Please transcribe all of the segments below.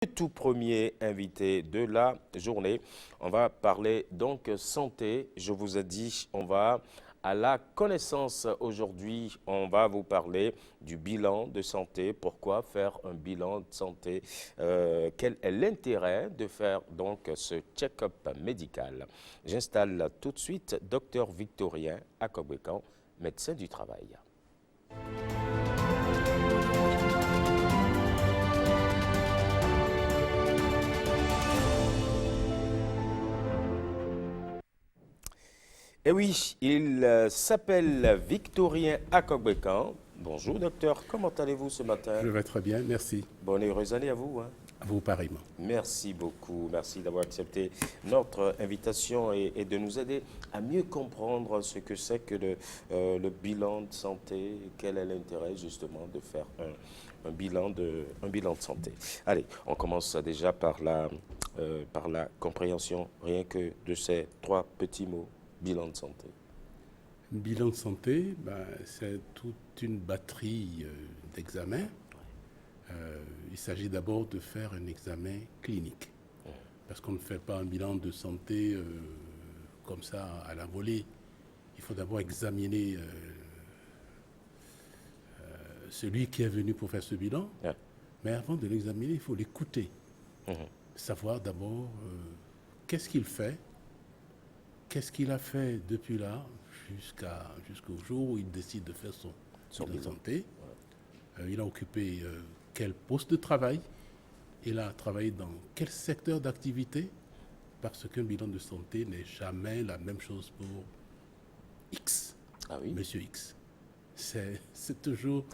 Le tout premier invité de la journée. On va parler donc santé. Je vous ai dit, on va à la connaissance aujourd'hui. On va vous parler du bilan de santé. Pourquoi faire un bilan de santé? Quel est l'intérêt de faire donc ce check-up médical? J'installe tout de suite Dr Victorien Akogbekan, médecin du travail. Et oui, il s'appelle Victorien Akogbekan. Bonjour docteur, comment allez-vous ce matin? Je vais très bien, merci. Bonne et heureuse année à vous. À vous pareillement. Merci beaucoup, merci d'avoir accepté notre invitation et de nous aider à mieux comprendre ce que c'est que le bilan de santé, quel est l'intérêt justement de faire un bilan de santé. Allez, on commence déjà par la compréhension rien que de ces trois petits mots. Bilan de santé. Un bilan de santé, c'est toute une batterie d'examens. Il s'agit d'abord de faire un examen clinique. Parce qu'on ne fait pas un bilan de santé comme ça à la volée. Il faut d'abord examiner celui qui est venu pour faire ce bilan. Ouais. Mais avant de l'examiner, il faut l'écouter. Savoir d'abord qu'est-ce qu'il fait. Qu'est-ce qu'il a fait depuis là jusqu'au jour où il décide de faire son bilan de santé? Il a occupé quel poste de travail? Il a travaillé dans quel secteur d'activité? Parce qu'un bilan de santé n'est jamais la même chose pour X, Monsieur X. C'est toujours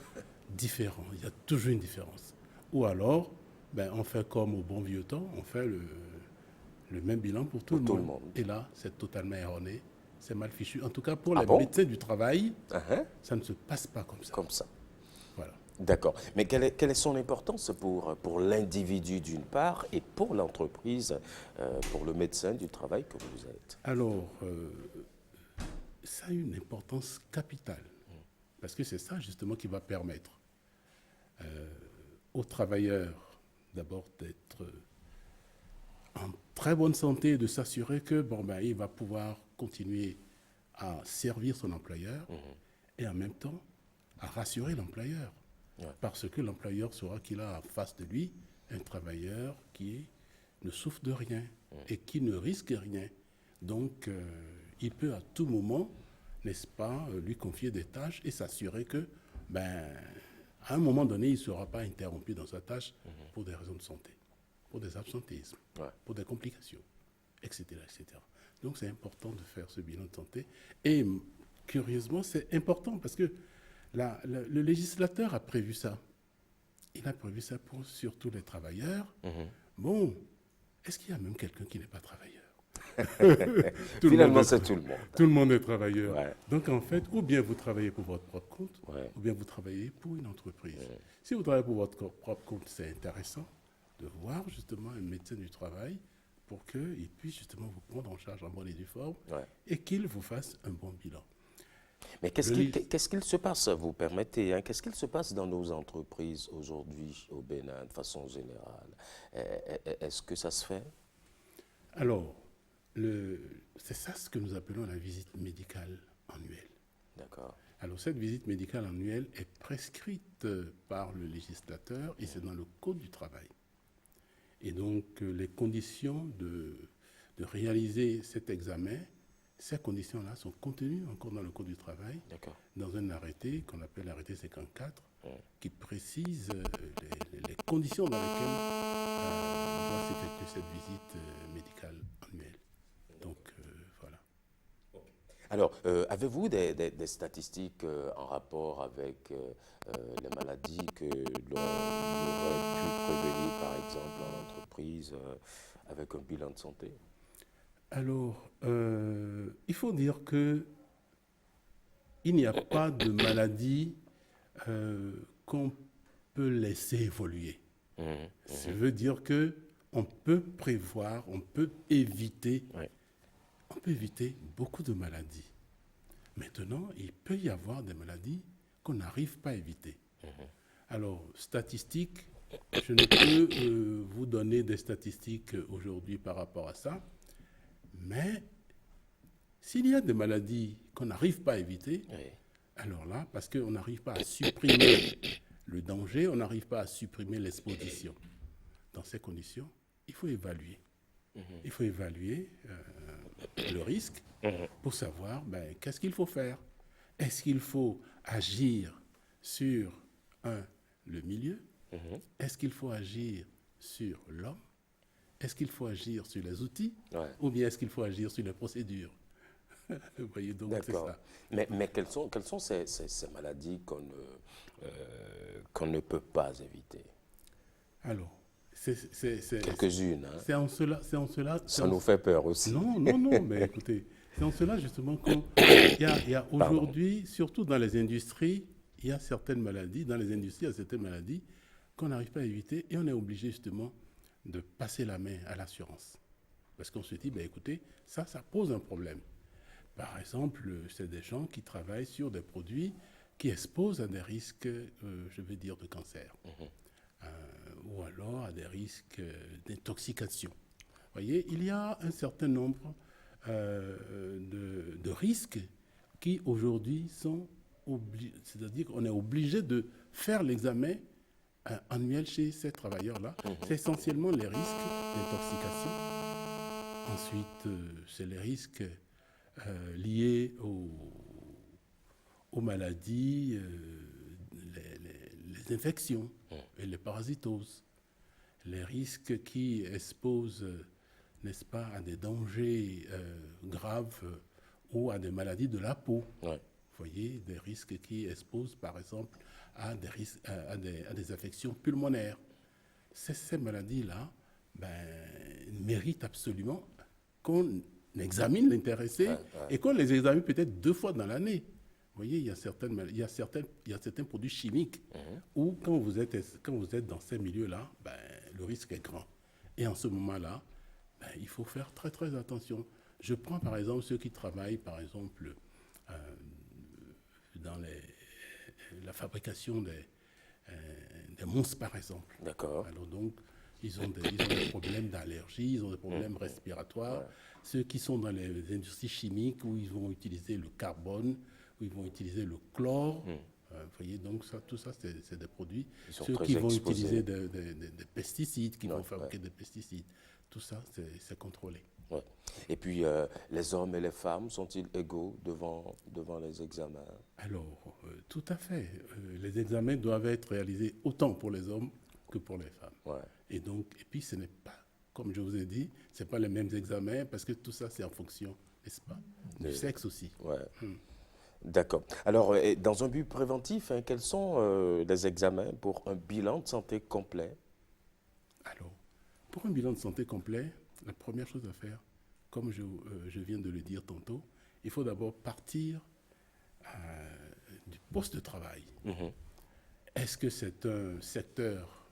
différent, il y a toujours une différence. Ou alors, on fait comme au bon vieux temps, on fait le même bilan pour tout le monde. Et là, c'est totalement erroné, c'est mal fichu. En tout cas, pour les médecins du travail, ça ne se passe pas comme ça. Comme ça. Voilà. D'accord. Mais quelle est son importance pour l'individu d'une part et pour l'entreprise, pour le médecin du travail que vous êtes? Alors, ça a une importance capitale. Parce que c'est ça justement qui va permettre aux travailleurs d'abord d'être en très bonne santé et de s'assurer que il va pouvoir continuer à servir son employeur et en même temps à rassurer l'employeur. Parce que l'employeur saura qu'il a en face de lui un travailleur qui ne souffre de rien et qui ne risque rien. Donc, il peut à tout moment, n'est-ce pas, lui confier des tâches et s'assurer que, à un moment donné, il ne sera pas interrompu dans sa tâche pour des raisons de santé, pour des absentéismes, pour des complications, etc., etc. Donc, c'est important de faire ce bilan de santé. Et curieusement, c'est important parce que le législateur a prévu ça. Il a prévu ça pour surtout les travailleurs. Bon, est-ce qu'il y a même quelqu'un qui n'est pas travailleur? Finalement, c'est tout le monde. Tout le monde est travailleur. Donc, en fait, ou bien vous travaillez pour votre propre compte, ou bien vous travaillez pour une entreprise. Si vous travaillez pour votre propre compte, c'est intéressant de voir justement un médecin du travail pour qu'il puisse justement vous prendre en charge en bonne et due forme et qu'il vous fasse un bon bilan. Mais qu'est-ce qu'il se passe, vous permettez, qu'est-ce qu'il se passe dans nos entreprises aujourd'hui au Bénin de façon générale? Est-ce que ça se fait? Alors, c'est ça ce que nous appelons la visite médicale annuelle. D'accord. Alors, cette visite médicale annuelle est prescrite par le législateur et c'est dans le Code du travail. Et donc, les conditions de réaliser cet examen, ces conditions-là sont contenues encore dans le Code du travail, dans un arrêté qu'on appelle l'arrêté 54, qui précise les conditions dans lesquelles doit s'effectuer cette visite médicale annuelle. Donc, voilà. Alors, avez-vous des statistiques en rapport avec les maladies que l'on aurait pu prévenir, par exemple, en entreprise, avec un bilan de santé? Alors, il faut dire que il n'y a pas de maladie qu'on peut laisser évoluer. Ça veut dire que on peut prévoir, on peut éviter beaucoup de maladies. Maintenant, il peut y avoir des maladies qu'on n'arrive pas à éviter. Alors, statistiques, Je ne peux vous donner des statistiques aujourd'hui par rapport à ça, mais s'il y a des maladies qu'on n'arrive pas à éviter, Oui. alors là, parce qu'on n'arrive pas à supprimer le danger, on n'arrive pas à supprimer l'exposition. Dans ces conditions, il faut évaluer. Il faut évaluer le risque pour savoir qu'est-ce qu'il faut faire. Est-ce qu'il faut agir sur, le milieu? Est-ce qu'il faut agir sur l'homme? Est-ce qu'il faut agir sur les outils? Ouais. Ou bien est-ce qu'il faut agir sur les procédures? Vous voyez, donc c'est D'accord. ça. Mais quelles sont ces maladies qu'on ne peut pas éviter? Alors, Quelques-unes, hein. c'est en cela, c'est en cela. Ça nous fait peur aussi. Non, non, non, mais écoutez, c'est en cela justement qu'il y a Pardon. aujourd'hui, surtout dans les industries, il y a certaines maladies, dans les industries, il y a certaines maladies qu'on n'arrive pas à éviter et on est obligé justement de passer la main à l'assurance. Parce qu'on se dit, écoutez, ça pose un problème. Par exemple, c'est des gens qui travaillent sur des produits qui exposent à des risques, je veux dire, de cancer. Ou alors à des risques d'intoxication. Vous voyez, il y a un certain nombre de risques qui aujourd'hui sont obligés, c'est-à-dire qu'on est obligé de faire l'examen annuel chez ces travailleurs-là. C'est essentiellement les risques d'intoxication. Ensuite, c'est les risques liés aux maladies, les infections et les parasitoses, les risques qui exposent, n'est-ce pas, à des dangers graves ou à des maladies de la peau. Ouais. Vous voyez, des risques qui exposent, par exemple, à des affections pulmonaires. Ces maladies-là méritent absolument qu'on examine l'intéressé et qu'on les examine peut-être 2 fois dans l'année. Vous voyez, il y a certains produits chimiques où, quand vous êtes dans ces milieux-là, le risque est grand. Et en ce moment-là, il faut faire très, très attention. Je prends par exemple ceux qui travaillent, par exemple, dans la fabrication des mousses, par exemple. D'accord. Alors donc, ils ont des problèmes d'allergie, ils ont des problèmes respiratoires. Ouais. Ceux qui sont dans les industries chimiques où ils vont utiliser le carbone, où ils vont utiliser le chlore. Vous voyez, donc tout ça, c'est des produits. Ils sont Ceux très qui vont exposés. utiliser des pesticides, qui vont fabriquer Ouais. des pesticides, tout ça, c'est contrôlé. Ouais. Et puis, les hommes et les femmes sont-ils égaux devant les examens? Alors, tout à fait. Les examens doivent être réalisés autant pour les hommes que pour les femmes. Ouais. Et puis ce n'est pas, comme je vous ai dit, ce n'est pas les mêmes examens parce que tout ça, c'est en fonction, n'est-ce pas, du sexe aussi. Ouais. D'accord. Alors, dans un but préventif, hein, quels sont les examens pour un bilan de santé complet? Alors, pour un bilan de santé complet, la première chose à faire, comme je viens de le dire tantôt, il faut d'abord partir du poste de travail. Est-ce que c'est un secteur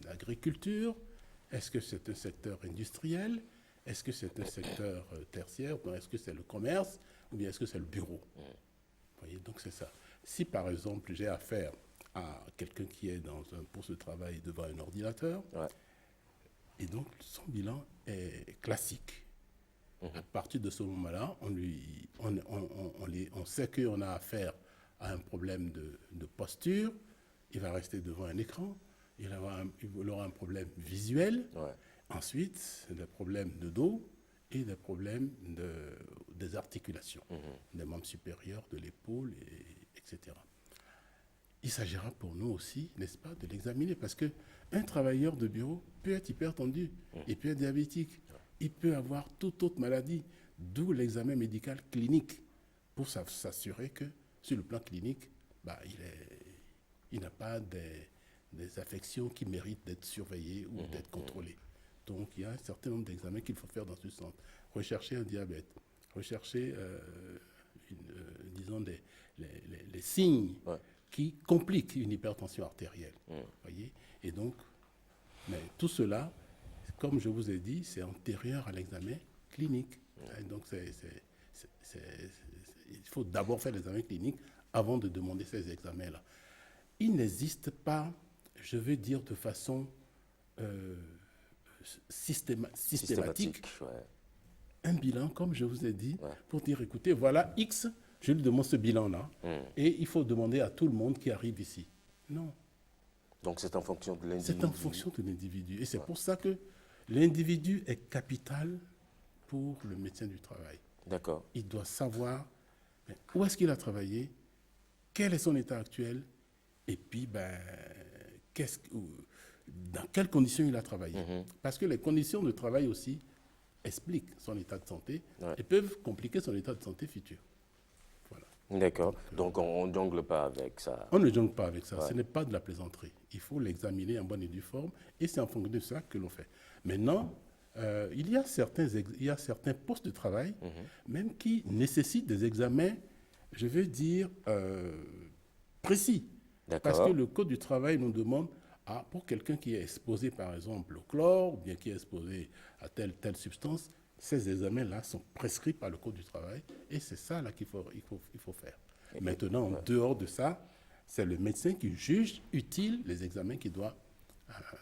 d'agriculture? Est-ce que c'est un secteur industriel? Est-ce que c'est un secteur tertiaire? Est-ce que c'est le commerce? Ou bien est-ce que c'est le bureau? Vous voyez, donc c'est ça. Si par exemple j'ai affaire à quelqu'un qui est dans un poste de travail devant un ordinateur, Ouais. et donc son bilan est classique. À partir de ce moment-là, on sait qu'on a affaire à un problème de posture, il va rester devant un écran, il aura un problème visuel, Ouais. ensuite des problèmes de dos et des problèmes des articulations, des membres supérieurs, de l'épaule, etc. Il s'agira pour nous aussi, n'est-ce pas, de l'examiner parce qu'un travailleur de bureau peut être hypertendu, il peut être diabétique, il peut avoir toute autre maladie, d'où l'examen médical clinique pour s'assurer que sur le plan clinique, il n'a pas des affections qui méritent d'être surveillées ou d'être contrôlées. Donc il y a un certain nombre d'examens qu'il faut faire dans ce sens. Rechercher un diabète, rechercher, disons, les signes qui compliquent une hypertension artérielle. Voyez. Et donc, mais tout cela, comme je vous ai dit, c'est antérieur à l'examen clinique. Et donc, il faut d'abord faire l'examen clinique avant de demander ces examens-là. Il n'existe pas je vais dire de façon euh, systématique, ouais. un bilan, comme je vous ai dit, Ouais. pour dire, écoutez, voilà X, je lui demande ce bilan-là, et il faut demander à tout le monde qui arrive ici. Non, Donc c'est en fonction de l'individu. c'est en fonction de l'individu. Et c'est pour ça que l'individu est capital pour le médecin du travail. D'accord. Il doit savoir où est-ce qu'il a travaillé, quel est son état actuel, et puis dans quelles conditions il a travaillé. Parce que les conditions de travail aussi expliquent son état de santé et peuvent compliquer son état de santé futur. Voilà. D'accord. Donc on ne jongle pas avec ça. On ne jongle pas avec ça, ce n'est pas de la plaisanterie. Il faut l'examiner en bonne et due forme et c'est en fonction de ça que l'on fait. Maintenant, il y a certains postes de travail même qui nécessitent des examens, je vais dire, précis. Parce que le Code du travail nous demande, pour quelqu'un qui est exposé par exemple au chlore ou bien qui est exposé à telle substance, ces examens-là sont prescrits par le Code du travail et c'est ça là qu'il faut faire. Maintenant, en dehors de ça, c'est le médecin qui juge utile les examens qu'il doit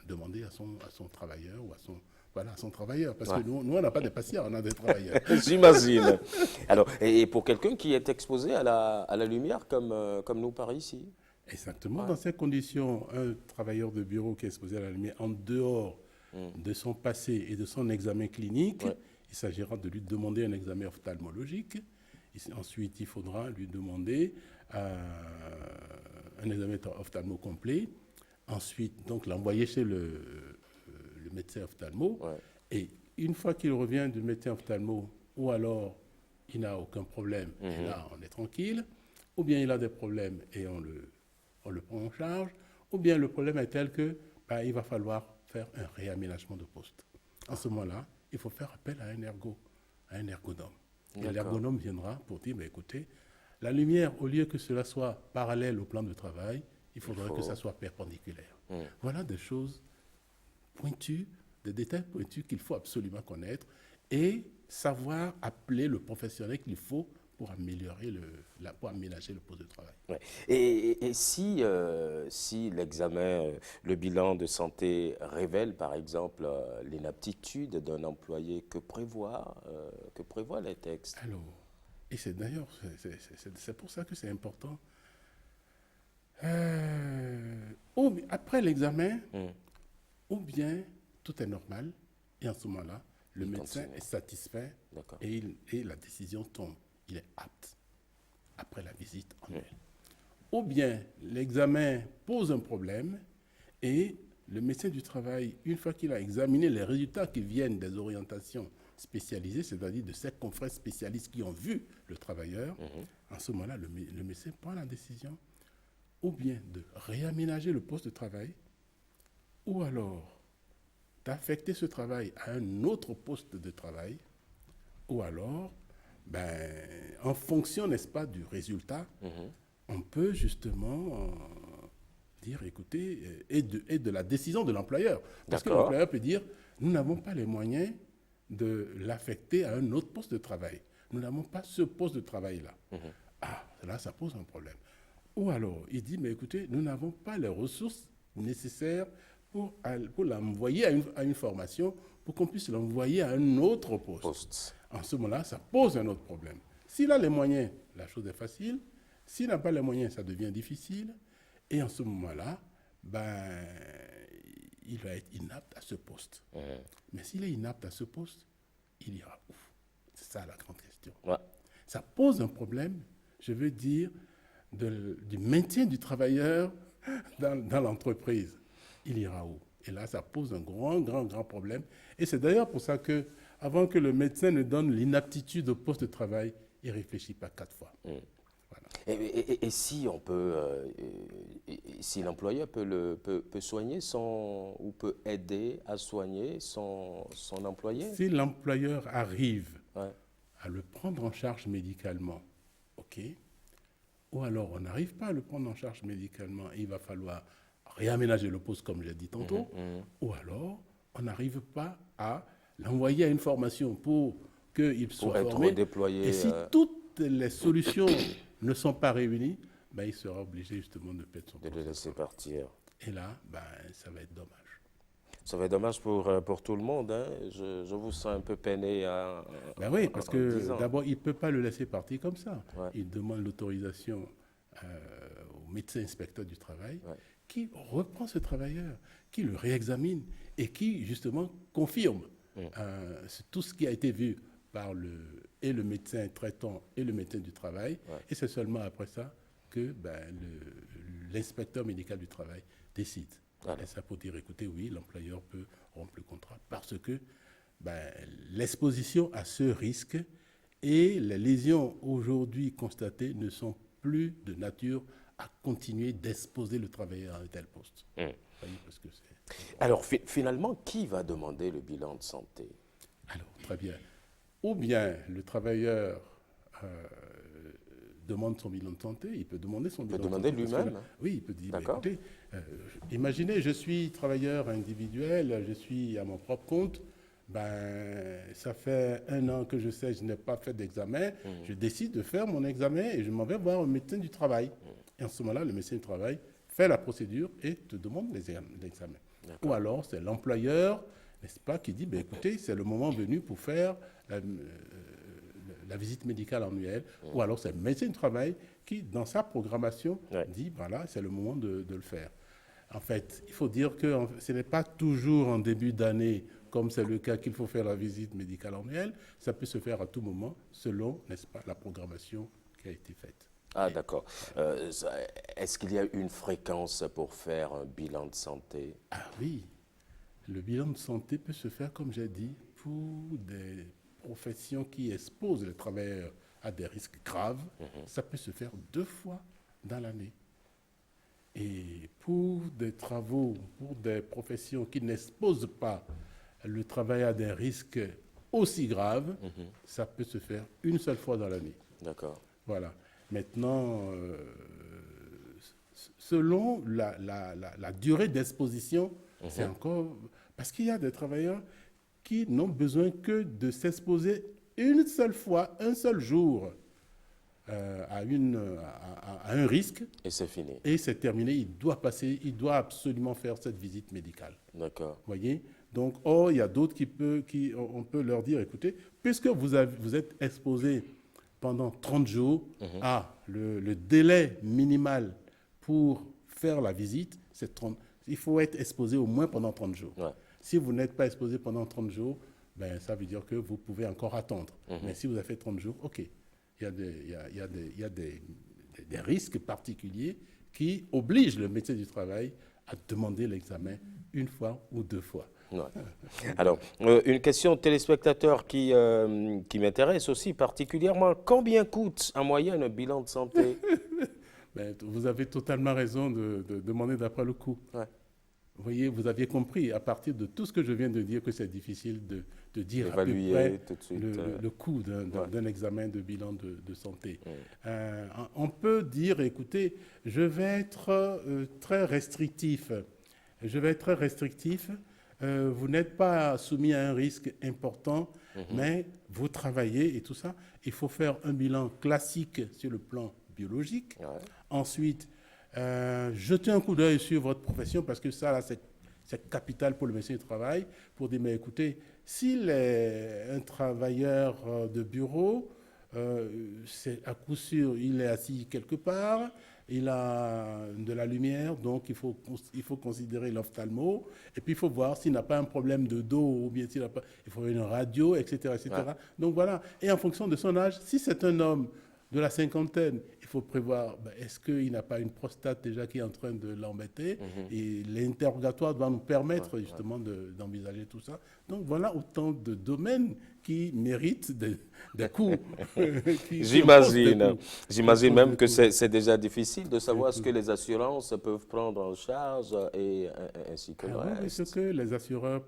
demander à son travailleur ou à son travailleur. Parce que nous on n'a pas de patients, on a des travailleurs. J'imagine. Alors, et pour quelqu'un qui est exposé à la lumière comme nous par ici. Exactement. Dans ces conditions, un travailleur de bureau qui est exposé à la lumière en dehors de son passé et de son examen clinique, il s'agira de lui demander un examen ophtalmologique. Ensuite, il faudra lui demander un examen ophtalmo complet. Ensuite, donc, l'envoyer chez le médecin ophtalmo. Et une fois qu'il revient du médecin ophtalmo, ou alors il n'a aucun problème, et là, on est tranquille, ou bien il a des problèmes et on le prend en charge, ou bien le problème est tel que il va falloir faire un réaménagement de poste. En ce moment-là, il faut faire appel à un ergonome. Et l'ergonome viendra pour dire, écoutez, la lumière, au lieu que cela soit parallèle au plan de travail, il faudrait que ça soit perpendiculaire. Voilà des choses pointues, des détails pointus qu'il faut absolument connaître et savoir appeler le professionnel qu'il faut pour pour aménager le poste de travail. Ouais. Et si l'examen, le bilan de santé révèle par exemple l'inaptitude d'un employé, que prévoit les textes? Alors, et c'est d'ailleurs, c'est pour ça que c'est important. Après l'examen, ou bien tout est normal, et en ce moment-là, le médecin est satisfait et la décision tombe. Il est apte après la visite annuelle. Ou bien l'examen pose un problème et le médecin du travail, une fois qu'il a examiné les résultats qui viennent des orientations spécialisées, c'est-à-dire de ces confrères spécialistes qui ont vu le travailleur, en ce moment-là, le médecin prend la décision ou bien de réaménager le poste de travail ou alors d'affecter ce travail à un autre poste de travail ou alors en fonction, n'est-ce pas, du résultat, on peut justement dire, écoutez, et de la décision de l'employeur. Parce que l'employeur peut dire, nous n'avons pas les moyens de l'affecter à un autre poste de travail. Nous n'avons pas ce poste de travail-là. Là, ça pose un problème. Ou alors, il dit, mais écoutez, nous n'avons pas les ressources nécessaires pour l'envoyer à une formation, pour qu'on puisse l'envoyer à un autre poste. En ce moment-là, ça pose un autre problème. S'il a les moyens, la chose est facile. S'il n'a pas les moyens, ça devient difficile. Et en ce moment-là, il va être inapte à ce poste. Mais s'il est inapte à ce poste, il ira où? C'est ça la grande question. Ça pose un problème, je veux dire, du maintien du travailleur dans l'entreprise. Il ira où? Et là, ça pose un grand problème. Et c'est d'ailleurs pour ça que, avant que le médecin ne donne l'inaptitude au poste de travail, il ne réfléchit pas 4 fois. Voilà. Et si on peut, si l'employeur peut soigner ou peut aider à soigner son employé? Si l'employeur arrive à le prendre en charge médicalement, ok, ou alors on n'arrive pas à le prendre en charge médicalement, il va falloir réaménager le poste comme j'ai dit tantôt, ou alors on n'arrive pas à l'envoyer à une formation pour qu'il soit formé. Déployé, et si toutes les solutions ne sont pas réunies, il sera obligé justement de perdre son poste. De le laisser partir. Et là, ben, ça va être dommage. Ça va être dommage pour tout le monde, hein. Je vous sens un peu peiné Ben oui, parce en que disant. d'abord, il ne peut pas le laisser partir comme ça. Ouais, Il demande l'autorisation au médecin inspecteur du travail ouais. qui reprend ce travailleur, qui le réexamine et qui, justement, confirme tout ce qui a été vu par et le médecin traitant et le médecin du travail. Ouais. Et c'est seulement après ça que ben, l'inspecteur médical du travail décide. Voilà. Et ça pour dire, écoutez, oui, l'employeur peut rompre le contrat parce que ben, l'exposition à ce risque et les lésions aujourd'hui constatées ne sont plus de nature à continuer d'exposer le travailleur à un tel poste. Hum. Voyez, parce que Alors, finalement, qui va demander le bilan de santé? alors, très bien. Ou bien le travailleur demande son bilan de santé, il peut demander son Il peut bilan de demander santé. Parce que là, lui-même? oui, il peut dire, bah, D'accord. écoutez, imaginez, je suis travailleur individuel, je suis à mon propre compte, ben, ça fait 1 an que je sais, je n'ai pas fait d'examen, je décide de faire mon examen et je m'en vais voir un médecin du travail. Et en ce moment-là, le médecin du travail fait la procédure et te demande l'examen. Ou alors, c'est l'employeur, n'est-ce pas, qui dit, ben, écoutez, c'est le moment venu pour faire la visite médicale annuelle, ou alors c'est le médecin du travail qui, dans sa programmation, Ouais. dit, voilà, c'est le moment de le faire. En fait, il faut dire que ce n'est pas toujours en début d'année, comme c'est le cas, qu'il faut faire la visite médicale annuelle. Ça peut se faire à tout moment, selon, n'est-ce pas, la programmation qui a été faite. Ah, d'accord. Est-ce qu'il y a une fréquence pour faire un bilan de santé? Ah oui, le bilan de santé peut se faire, comme j'ai dit, pour des professions qui exposent les travailleurs à des risques graves. Ça peut se faire 2 fois dans l'année. Et pour des travaux, pour des professions qui n'exposent pas le travail à des risques aussi graves, ça peut se faire une seule fois dans l'année. D'accord. Voilà. Maintenant, selon la durée d'exposition, c'est encore... Parce qu'il y a des travailleurs qui n'ont besoin que de s'exposer une seule fois, un seul jour à un risque, Et c'est fini. et c'est terminé. Il doit absolument faire cette visite médicale. D'accord. Voyez. Donc, il y a d'autres on peut leur dire, écoutez, puisque vous êtes exposé pendant 30 jours, le délai minimal pour faire la visite, c'est 30. Il faut être exposé au moins pendant 30 jours. Ouais. Si vous n'êtes pas exposé pendant 30 jours, ben, ça veut dire que vous pouvez encore attendre. Mais si vous avez fait 30 jours, OK. Il y a des risques particuliers qui obligent le médecin du travail à demander l'examen une fois ou 2 fois. Ouais. Alors, une question de téléspectateur qui m'intéresse aussi particulièrement. Combien coûte en moyenne un bilan de santé? Ben, vous avez totalement raison de demander d'après le coût. Ouais. Vous voyez, vous aviez compris à partir de tout ce que je viens de dire que c'est difficile de dire à peu Évaluer près tout de suite, le coût d'un examen de bilan de santé. Ouais. On peut dire, écoutez, je vais être très restrictif. Je vais être très restrictif. Vous n'êtes pas soumis à un risque important, mais vous travaillez et tout ça. Il faut faire un bilan classique sur le plan biologique. Ouais. Ensuite, jetez un coup d'œil sur votre profession parce que ça, là, c'est capital pour le médecin du travail pour dire, mais écoutez, s'il est un travailleur de bureau, c'est à coup sûr, il est assis quelque part, il a de la lumière, donc il faut considérer l'ophtalmo, et puis il faut voir s'il n'a pas un problème de dos, ou bien s'il n'a pas, il faut une radio, etc., etc. Ouais. Donc voilà, et en fonction de son âge, si c'est un homme de la cinquantaine, il faut prévoir, est-ce qu'il n'a pas une prostate déjà qui est en train de l'embêter? Et l'interrogatoire doit nous permettre justement d'envisager tout ça. Donc voilà autant de domaines qui méritent des coûts. J'imagine même que c'est déjà difficile de savoir ce que les assurances peuvent prendre en charge et ainsi que le Oui, reste. ce que les assureurs...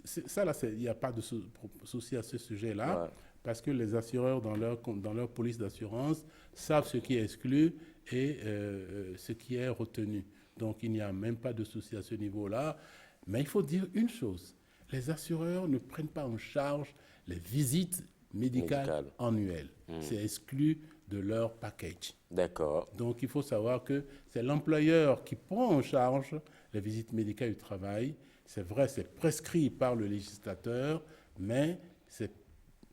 Ça, là, il n'y a pas de souci à ce sujet-là. Ouais. Parce que les assureurs, dans leur police d'assurance, savent ce qui est exclu et ce qui est retenu. Donc, il n'y a même pas de souci à ce niveau-là. Mais il faut dire une chose. Les assureurs ne prennent pas en charge les visites médicales annuelles. C'est exclu de leur package. D'accord. Donc, il faut savoir que c'est l'employeur qui prend en charge les visites médicales du travail. C'est vrai, c'est prescrit par le législateur, mais c'est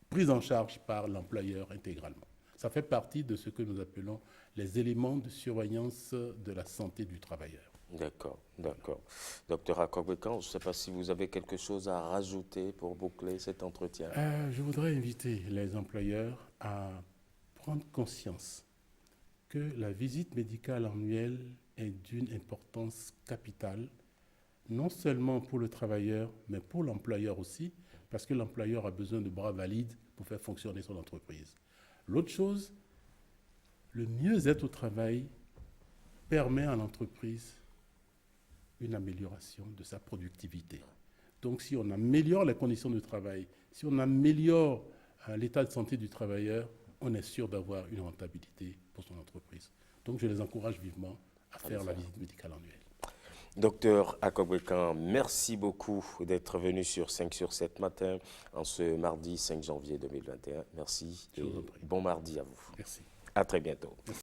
pris en charge par l'employeur intégralement. Ça fait partie de ce que nous appelons les éléments de surveillance de la santé du travailleur. D'accord, d'accord. Docteur Akogbekan, je ne sais pas si vous avez quelque chose à rajouter pour boucler cet entretien. Je voudrais inviter les employeurs à prendre conscience que la visite médicale annuelle est d'une importance capitale, non seulement pour le travailleur, mais pour l'employeur aussi, parce que l'employeur a besoin de bras valides pour faire fonctionner son entreprise. L'autre chose, le mieux-être au travail permet à l'entreprise une amélioration de sa productivité. Donc si on améliore les conditions de travail, si on améliore l'état de santé du travailleur, on est sûr d'avoir une rentabilité pour son entreprise. Donc je les encourage vivement à faire la visite médicale annuelle. Docteur Akogbekan, merci beaucoup d'être venu sur 5 sur 7 matin en ce mardi 5 janvier 2021. Merci et bon mardi à vous. Merci. À très bientôt. Merci.